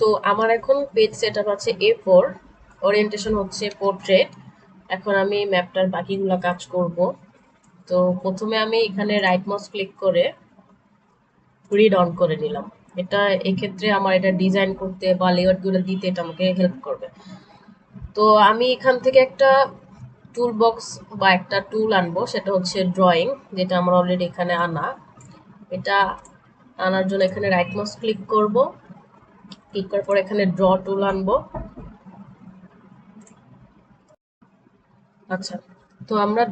তো আমার এখন পেজ সেটআপ আছে A4, ওরিয়েন্টেশন হচ্ছে পোর্ট্রেট। এখন আমি ম্যাপটার বাকিগুলো কাজ করব। তো প্রথমে আমি এখানে রাইট মাউস ক্লিক করে রিড অন করে নিলাম। এটা এক্ষেত্রে আমার এটা ডিজাইন করতে বা লেআউট গুলো দিতে এটা আমাকে হেল্প করবে। তো আমি এখান থেকে একটা টুল বক্স বা একটা টুল আনবো, সেটা হচ্ছে ড্রয়িং, যেটা আমার অলরেডি এখানে আনা। এটা আনার জন্য এখানে রাইট মাউস ক্লিক করব, ক্লিক করার পর এখানে ড্র টুল আনবো। আচ্ছা, তো আমরা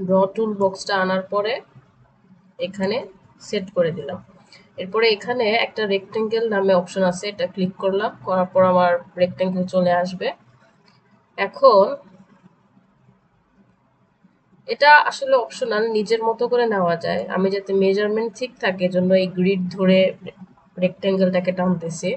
ড্র টুল বক্সটা আনার পরে এখানে সেট করে দিলাম। এরপরে এখানে একটা রেক্টেঙ্গেল নামে অপশন আছে, এটা ক্লিক করলাম, করার পর আমার রেক্টেঙ্গেল চলে আসবে। এখন এটা আসলে অপশনাল, নিজের মতো করে নেওয়া যায়। আমি যাতে মেজারমেন্ট ঠিক থাকে জন্য এই গ্রিড ধরে রেক্টেঙ্গেলটাকে টানতেছি।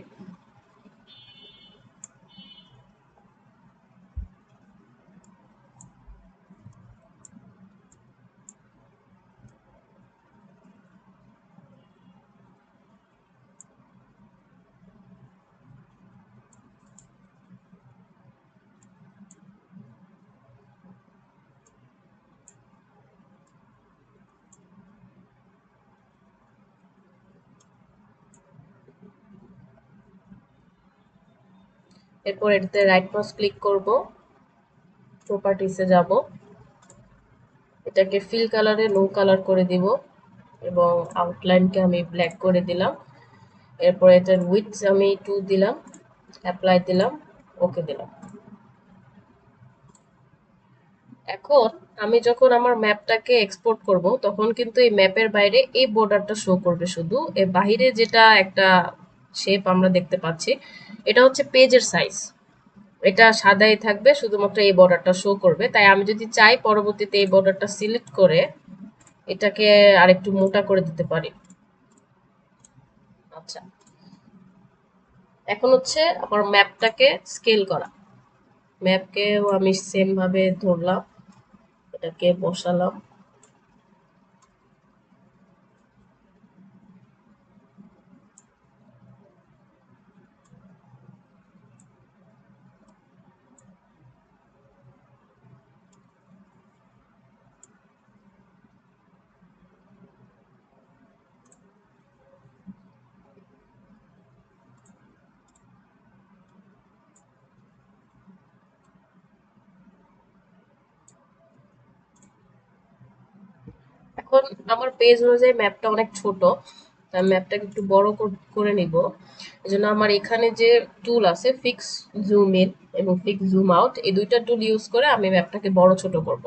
এরপর এটাতে রাইট মাউস ক্লিক করব, প্রপার্টিসে যাব, এটাকে ফিল কালারে নো কালার করে দিব এবং আউটলাইনকে আমি ব্ল্যাক করে দিলাম। এরপর এটার উইডথ আমি 2 দিলাম, অ্যাপ্লাই দিলাম, ওকে দিলাম। এখন আমি যখন আমার ম্যাপটাকে এক্সপোর্ট করব তখন কিন্তু এই ম্যাপের বাইরে এই বর্ডারটা শো করবে, শুধু এর বাইরে যেটা একটা শেপ আমরা দেখতে পাচ্ছি এটা হচ্ছে পেজের সাইজ। এটা সাদাই থাকবে, শুধুমাত্র এই বর্ডারটা শো করবে। তাই আমি যদি চাই পরবর্তীতে এই বর্ডারটা সিলেক্ট করে এটাকে আরেকটু মোটা করে দিতে পারি। আচ্ছা, এখন হচ্ছে আমার ম্যাপটাকে স্কেল করা। ম্যাপকেও আমি সেম ভাবে ধরলাম, এটাকে বসালাম। এখন আমার পেজ অনুযায়ী ম্যাপটা অনেক ছোট, তাই ম্যাপটাকে একটু বড় করে নিব। এজন্য আমার এখানে যে টুল আছে ফিক্স জুম ইন এবং ফিক্স জুম আউট, এই দুইটা টুল ইউজ করে আমি ম্যাপটাকে বড় ছোট করব।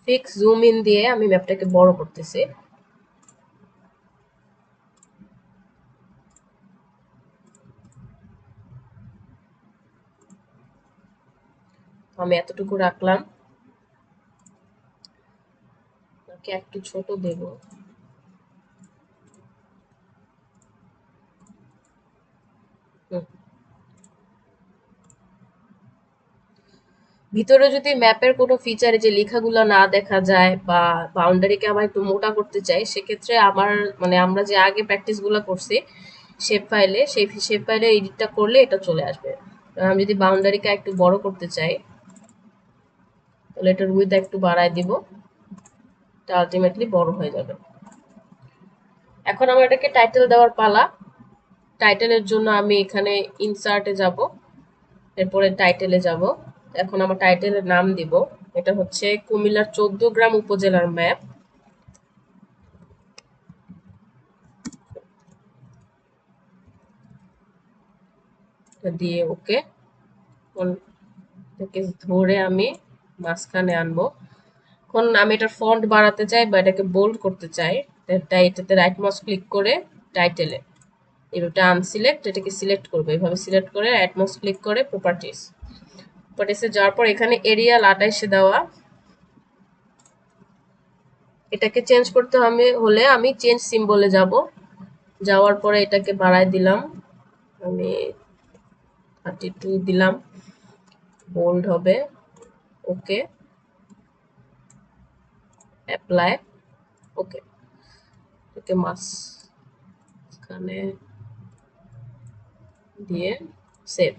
ফিক্স জুম ইন দিয়ে আমি ম্যাপটাকে বড় করতেছি। আমি এতটুকু রাখলাম, ওকে একটু ছোট দেব। হুম। ভিতরে যদি ম্যাপের কোনো ফিচারে যে লেখাগুলো না দেখা যায় বা বাউন্ডারিকে আমার একটু মোটা করতে চাই, সেক্ষেত্রে আমার মানে আমরা যে আগে প্র্যাকটিস গুলো করছি শেপ ফাইলে, সেই শেপ ফাইলে এডিটটা করলে এটা চলে আসবে। আমি যদি বাউন্ডারিকে একটু বড় করতে চাই তাহলে এটার উইথ একটু বাড়ায় দিব, এটা আলটিমেটলি বড় হয়ে যাবে। এখন আমার এটাকে টাইটেল দেওয়ার পালা। টাইটেলের জন্য আমি এখানে ইনসার্টে যাব, এরপরে টাইটেলে যাব। এখন আমার টাইটেলের নাম দিব, এটা হচ্ছে কুমিল্লার 14 গ্রাম উপজেলার ম্যাপ। দিয়ে ওকে, এটাকে ধরে আমি মাঝখানে আনবো। এখন আমি এটার ফন্ট বাড়াতে চাই বা এটাকে বোল্ড করতে চাই, তাই এটাতে রাইট মাউস ক্লিক করে টাইটেলে এটা আনসিলেক্ট, এটাকে সিলেক্ট করবো। এইভাবে সিলেক্ট করে রাইট মাউস ক্লিক করে প্রপার্টিসে যাওয়ার পর এখানে এরিয়াল 28 দেওয়া। এটাকে চেঞ্জ করতে হলে আমি চেঞ্জ সিম্বলে যাব, যাওয়ার পরে এটাকে বাড়ায় দিলাম, আমি 32 দিলাম, বোল্ড হবে, ওকে, অ্যাপ্লাই, ওকে। এটাকে এখানে দিয়ে সেভ।